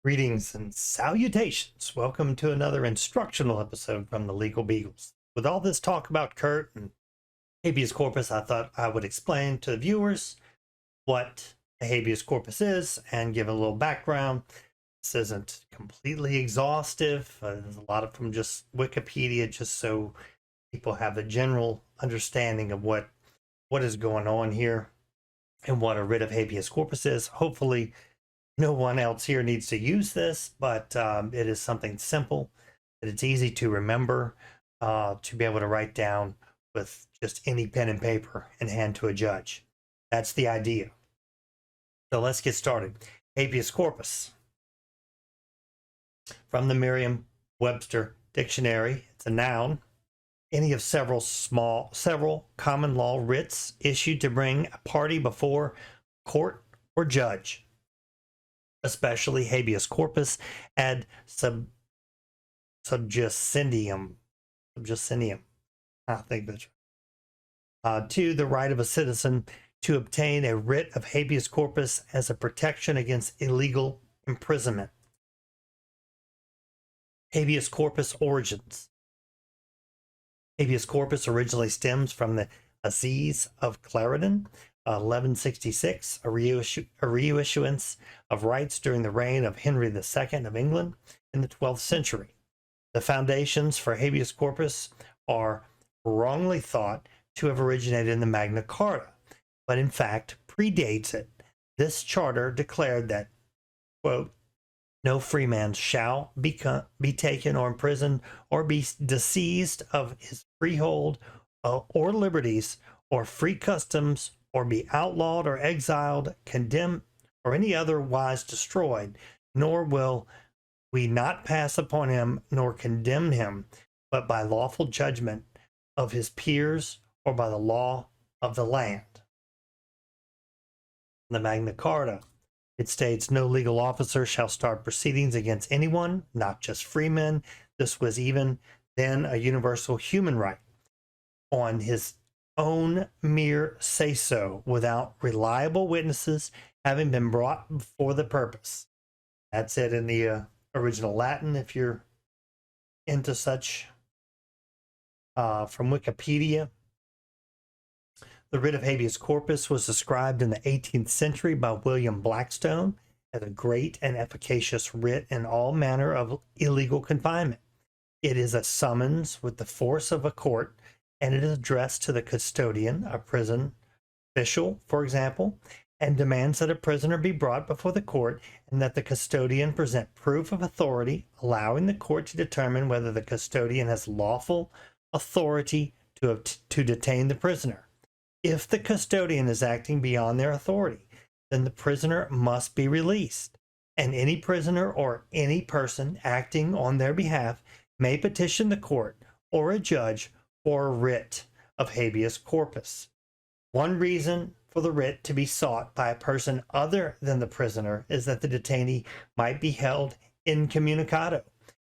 Greetings and salutations. Welcome to another instructional episode from the Legal Beagles. With all this talk about Kurt and habeas corpus, I thought I would explain to the viewers what a habeas corpus is and give a little background. This isn't completely exhaustive. There's a lot of from just Wikipedia, just so people have a general understanding of what is going on here and what a writ of habeas corpus is. Hopefully, no one else here needs to use this, but it is something simple that it's easy to remember, to be able to write down with just any pen and paper and hand to a judge. That's the idea. So let's get started. Habeas corpus. From the Merriam-Webster dictionary, it's a noun. Any of several common law writs issued to bring a party before court or judge, especially habeas corpus ad subjudicendium. I think that's right. To the right of a citizen to obtain a writ of habeas corpus as a protection against illegal imprisonment. Habeas corpus origins. Habeas corpus originally stems from the Assize of Clarendon, 1166, a reissuance of rights during the reign of Henry II of England in the 12th century. The foundations for habeas corpus are wrongly thought to have originated in the Magna Carta, but in fact predates it. This charter declared that, quote, no free man shall be taken or imprisoned or be disseized of his freehold or liberties or free customs, or be outlawed or exiled, condemned, or any otherwise destroyed, nor will we not pass upon him nor condemn him, but by lawful judgment of his peers or by the law of the land. The Magna Carta, it states no legal officer shall start proceedings against anyone, not just freemen. This was even then a universal human right, on his own mere say-so, without reliable witnesses having been brought for the purpose. That's it in the original Latin, if you're into such. From Wikipedia, the writ of habeas corpus was described in the 18th century by William Blackstone as a great and efficacious writ in all manner of illegal confinement. It is a summons with the force of a court, and it is addressed to the custodian, a prison official, for example, and demands that a prisoner be brought before the court and that the custodian present proof of authority, allowing the court to determine whether the custodian has lawful authority to detain the prisoner. If the custodian is acting beyond their authority, then the prisoner must be released, and any prisoner or any person acting on their behalf may petition the court or a judge for a writ of habeas corpus. One reason for the writ to be sought by a person other than the prisoner is that the detainee might be held incommunicado.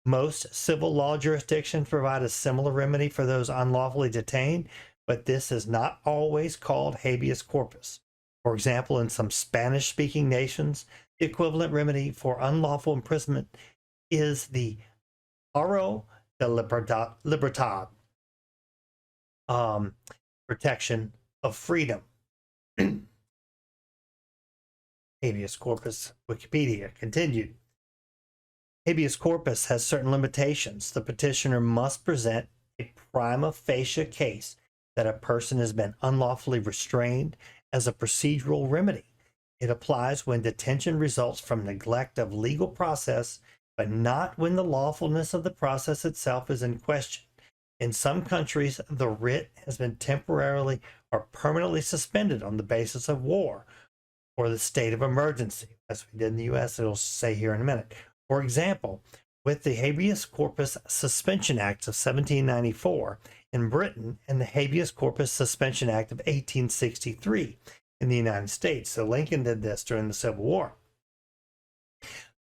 Most civil law jurisdictions provide a similar remedy for those unlawfully detained, but this is not always called habeas corpus. For example, in some Spanish-speaking nations, the equivalent remedy for unlawful imprisonment is the amparo de libertad, protection of freedom. Habeas corpus, Wikipedia, continued. Habeas corpus has certain limitations. The petitioner must present a prima facie case that a person has been unlawfully restrained as a procedural remedy. It applies when detention results from neglect of legal process, but not when the lawfulness of the process itself is in question. In some countries, the writ has been temporarily or permanently suspended on the basis of war or the state of emergency, as we did in the U.S., it'll say here in a minute. For example, with the Habeas Corpus Suspension Act of 1794 in Britain and the Habeas Corpus Suspension Act of 1863 in the United States. So Lincoln did this during the Civil War.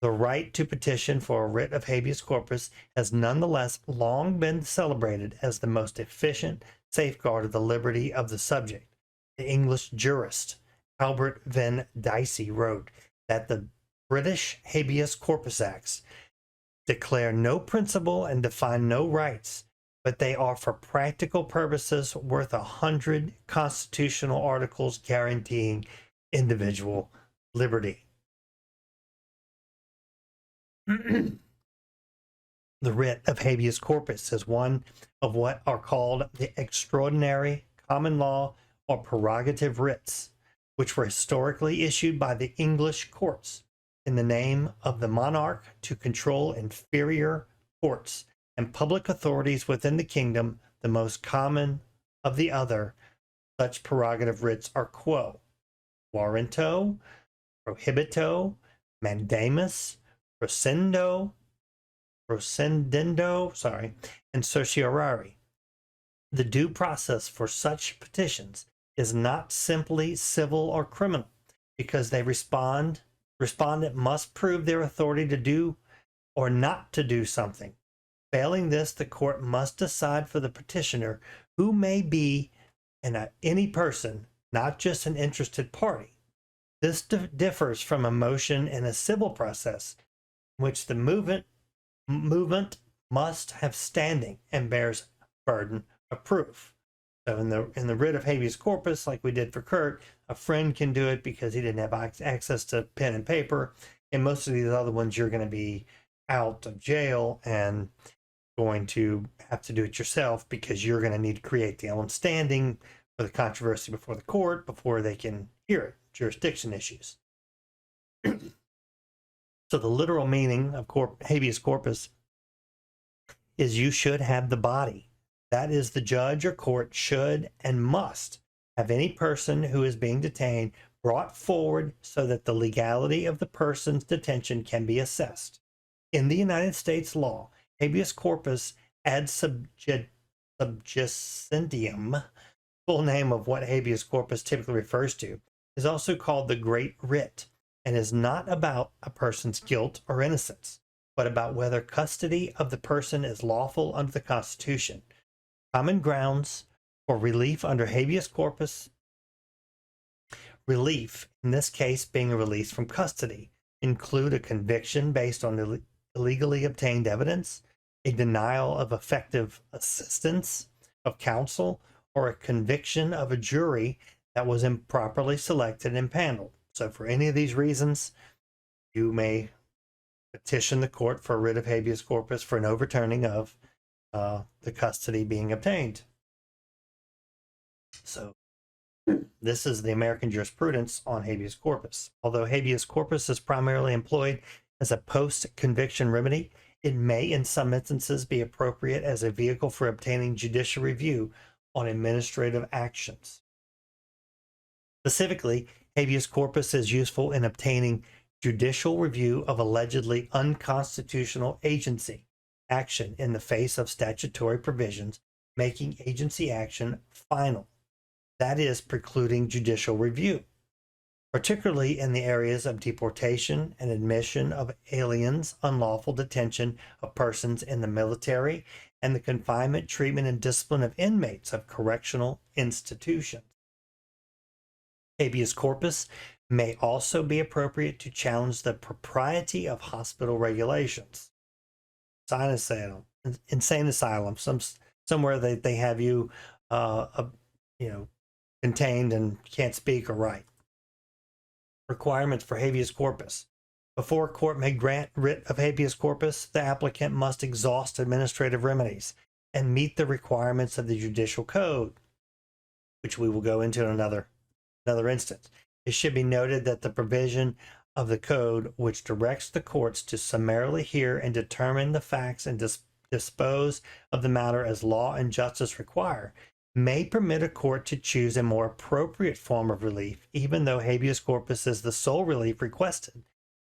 The right to petition for a writ of habeas corpus has nonetheless long been celebrated as the most efficient safeguard of the liberty of the subject. The English jurist Albert Venn Dicey wrote that the British Habeas Corpus Acts declare no principle and define no rights, but they are for practical purposes worth 100 constitutional articles guaranteeing individual liberty. The writ of habeas corpus is one of what are called the extraordinary common law or prerogative writs, which were historically issued by the English courts in the name of the monarch to control inferior courts and public authorities within the kingdom. The most common of the other such prerogative writs are quo warranto, prohibito, mandamus, procedendo, and certiorari. The due process for such petitions is not simply civil or criminal, because they respondent must prove their authority to do or not to do something. Failing this, the court must decide for the petitioner, who may be any person, not just an interested party. This differs from a motion in a civil process, in which the movement must have standing and bears burden of proof. So in the writ of habeas corpus, like we did for Kurt, a friend can do it because he didn't have access to pen and paper. And most of these other ones, you're going to be out of jail and going to have to do it yourself, because you're going to need to create the own standing for the controversy before the court before they can hear it. Jurisdiction issues. So the literal meaning of habeas corpus is you should have the body. That is, the judge or court should and must have any person who is being detained brought forward so that the legality of the person's detention can be assessed. In the United States law, habeas corpus ad subjudicendium, full name of what habeas corpus typically refers to, is also called the Great Writ, and is not about a person's guilt or innocence, but about whether custody of the person is lawful under the Constitution. Common grounds for relief under habeas corpus, relief in this case being a release from custody, include a conviction based on illegally obtained evidence, a denial of effective assistance of counsel, or a conviction of a jury that was improperly selected and paneled. So for any of these reasons, you may petition the court for a writ of habeas corpus for an overturning of the custody being obtained. So this is the American jurisprudence on habeas corpus. Although habeas corpus is primarily employed as a post-conviction remedy, it may in some instances be appropriate as a vehicle for obtaining judicial review on administrative actions. Specifically, habeas corpus is useful in obtaining judicial review of allegedly unconstitutional agency action in the face of statutory provisions making agency action final, that is, precluding judicial review, particularly in the areas of deportation and admission of aliens, unlawful detention of persons in the military, and the confinement, treatment, and discipline of inmates of correctional institutions. Habeas corpus may also be appropriate to challenge the propriety of hospital regulations. Insane asylum, somewhere they have you, contained and can't speak or write. Requirements for habeas corpus. Before a court may grant writ of habeas corpus, the applicant must exhaust administrative remedies and meet the requirements of the judicial code, which we will go into in another instance. It should be noted that the provision of the code which directs the courts to summarily hear and determine the facts and dispose of the matter as law and justice require may permit a court to choose a more appropriate form of relief, even though habeas corpus is the sole relief requested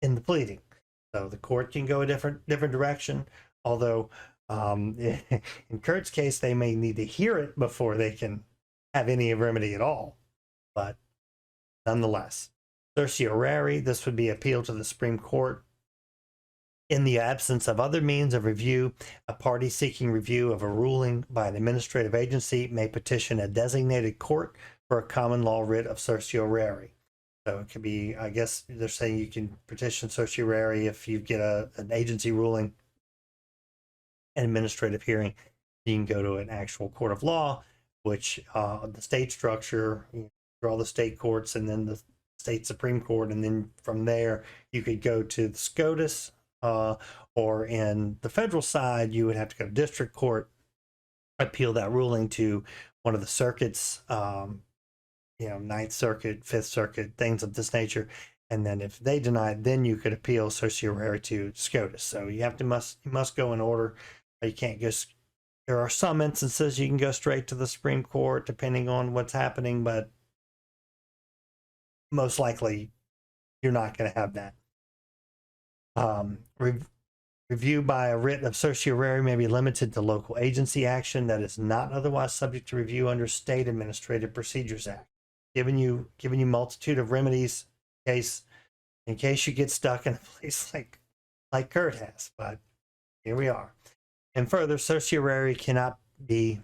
in the pleading. So the court can go a different direction, although in Kurt's case, they may need to hear it before they can have any remedy at all. But nonetheless, certiorari, this would be appeal to the Supreme Court. In the absence of other means of review, a party seeking review of a ruling by an administrative agency may petition a designated court for a common law writ of certiorari. So it could be, I guess they're saying you can petition certiorari if you get an agency ruling, an administrative hearing. You can go to an actual court of law, which the state structure, all the state courts, and then the state Supreme Court, and then from there you could go to the SCOTUS, or in the federal side, you would have to go to district court, appeal that ruling to one of the circuits, Ninth Circuit, Fifth Circuit, things of this nature. And then if they deny it, then you could appeal certiorari to SCOTUS. So you must go in order. You can't go. There are some instances you can go straight to the Supreme Court depending on what's happening, but most likely you're not going to have that. Review by a writ of certiorari may be limited to local agency action that is not otherwise subject to review under State Administrative Procedures Act. Giving you multitude of remedies in case you get stuck in a place like Kurt has, but here we are. And further, certiorari cannot be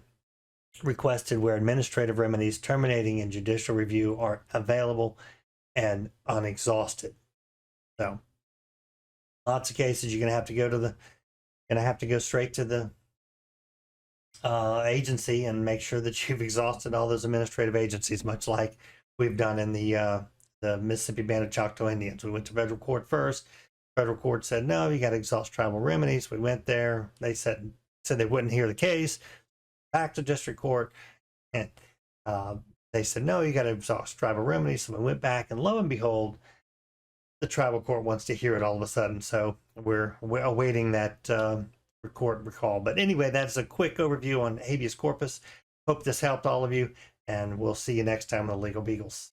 requested where administrative remedies terminating in judicial review are available and unexhausted. So lots of cases you're going to have to go straight to the agency and make sure that you've exhausted all those administrative agencies, much like we've done in the Mississippi Band of Choctaw Indians. We went to federal court first. Federal court said, no, you got to exhaust tribal remedies. We went there. They said they wouldn't hear the case. Back to district court. And they said, no, you got to exhaust tribal remedies. So we went back, and lo and behold, the tribal court wants to hear it all of a sudden. So we're awaiting that court recall. But anyway, that's a quick overview on habeas corpus. Hope this helped all of you, and we'll see you next time on the Legal Beagles.